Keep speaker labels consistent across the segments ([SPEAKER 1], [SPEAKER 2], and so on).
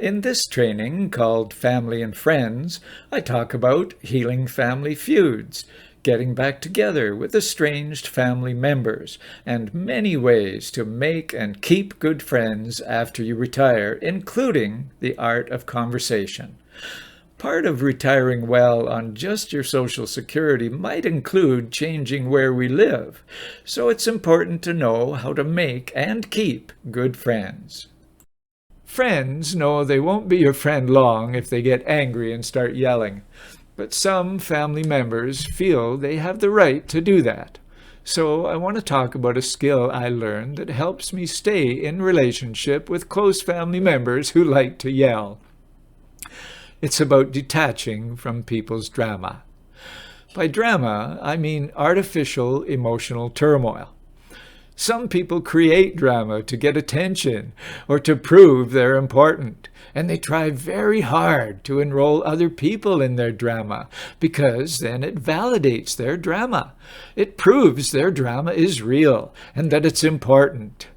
[SPEAKER 1] In this training, called Family and Friends, I talk about healing family feuds, getting back together with estranged family members, and many ways to make and keep good friends after you retire, including the art of conversation. Part of retiring well on just your Social Security might include changing where we live, so it's important to know how to make and keep good friends. Friends know they won't be your friend long if they get angry and start yelling, but some family members feel they have the right to do that. So I want to talk about a skill I learned that helps me stay in relationship with close family members who like to yell. It's about detaching from people's drama. By drama, I mean artificial emotional turmoil. Some people create drama to get attention or to prove they're important, and they try very hard to enroll other people in their drama because then it validates their drama. It proves their drama is real and that it's important.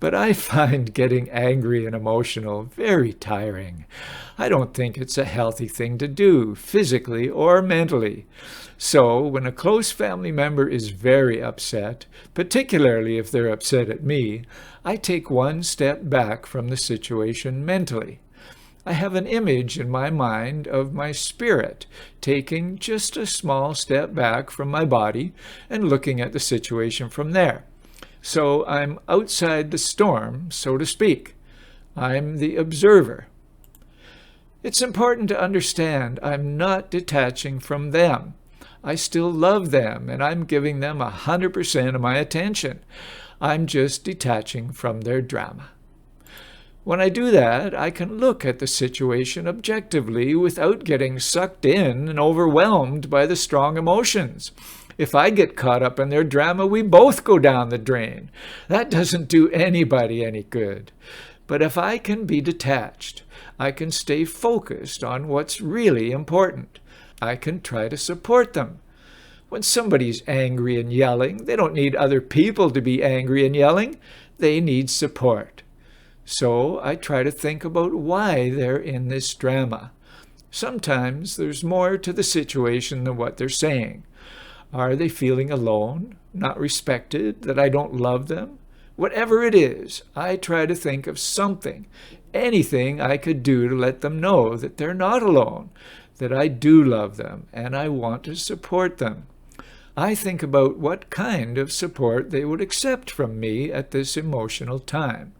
[SPEAKER 1] But I find getting angry and emotional very tiring. I don't think it's a healthy thing to do, physically or mentally. So when a close family member is very upset, particularly if they're upset at me, I take one step back from the situation mentally. I have an image in my mind of my spirit taking just a small step back from my body and looking at the situation from there. So I'm outside the storm, so to speak. I'm the observer. It's important to understand I'm not detaching from them. I still love them, and I'm giving them 100% of my attention. I'm just detaching from their drama. When I do that, I can look at the situation objectively without getting sucked in and overwhelmed by the strong emotions. If I get caught up in their drama, we both go down the drain. That doesn't do anybody any good. But if I can be detached, I can stay focused on what's really important. I can try to support them. When somebody's angry and yelling, they don't need other people to be angry and yelling. They need support. So I try to think about why they're in this drama. Sometimes there's more to the situation than what they're saying. Are they feeling alone, not respected, that I don't love them? Whatever it is, I try to think of something, anything I could do to let them know that they're not alone, that I do love them and I want to support them. I think about what kind of support they would accept from me at this emotional time.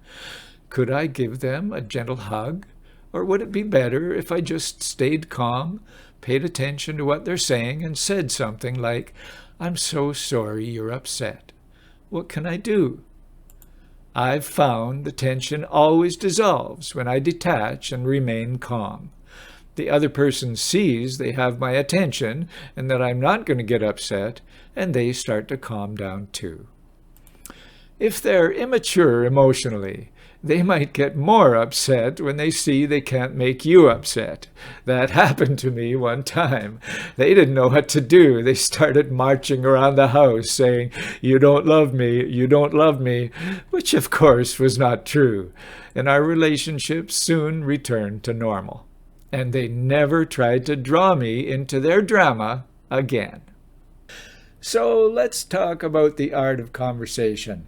[SPEAKER 1] Could I give them a gentle hug? Or would it be better if I just stayed calm, paid attention to what they're saying, and said something like, "I'm so sorry you're upset. What can I do?" I've found the tension always dissolves when I detach and remain calm. The other person sees they have my attention and that I'm not going to get upset, and they start to calm down too. If they're immature emotionally, they might get more upset when they see they can't make you upset. That happened to me one time. They didn't know what to do. They started marching around the house saying, "You don't love me, you don't love me," which of course was not true. And our relationship soon returned to normal. And they never tried to draw me into their drama again. So let's talk about the art of conversation.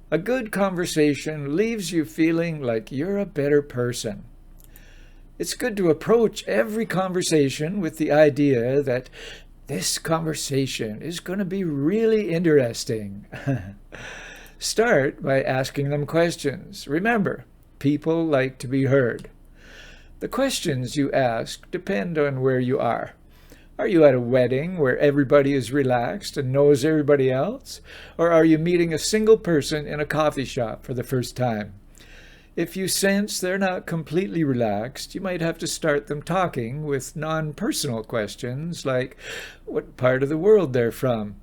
[SPEAKER 1] A good conversation leaves you feeling like you're a better person. It's good to approach every conversation with the idea that this conversation is going to be really interesting. Start by asking them questions. Remember, people like to be heard. The questions you ask depend on where you are. Are you at a wedding where everybody is relaxed and knows everybody else? Or are you meeting a single person in a coffee shop for the first time? If you sense they're not completely relaxed, you might have to start them talking with non-personal questions like what part of the world they're from,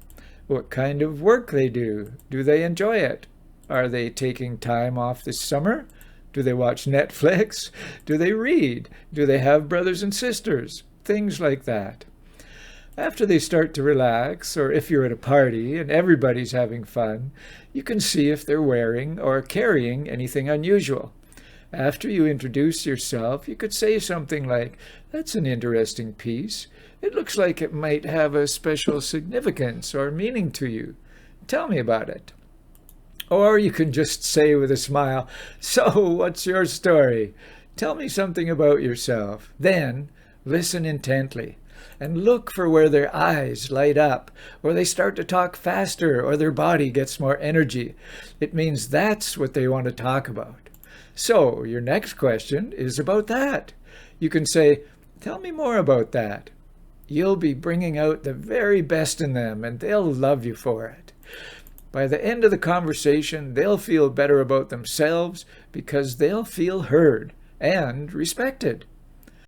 [SPEAKER 1] what kind of work they do they enjoy it, are they taking time off this summer, do they watch Netflix, do they read, do they have brothers and sisters, things like that. After they start to relax, or if you're at a party and everybody's having fun, you can see if they're wearing or carrying anything unusual. After you introduce yourself, you could say something like, "That's an interesting piece. It looks like it might have a special significance or meaning to you. Tell me about it." Or you can just say with a smile, "So, what's your story? Tell me something about yourself." Then listen intently and look for where their eyes light up, or they start to talk faster, or their body gets more energy. It means that's what they want to talk about. So your next question is about that. You can say, "Tell me more about that." You'll be bringing out the very best in them, and they'll love you for it. By the end of the conversation, they'll feel better about themselves because they'll feel heard and respected.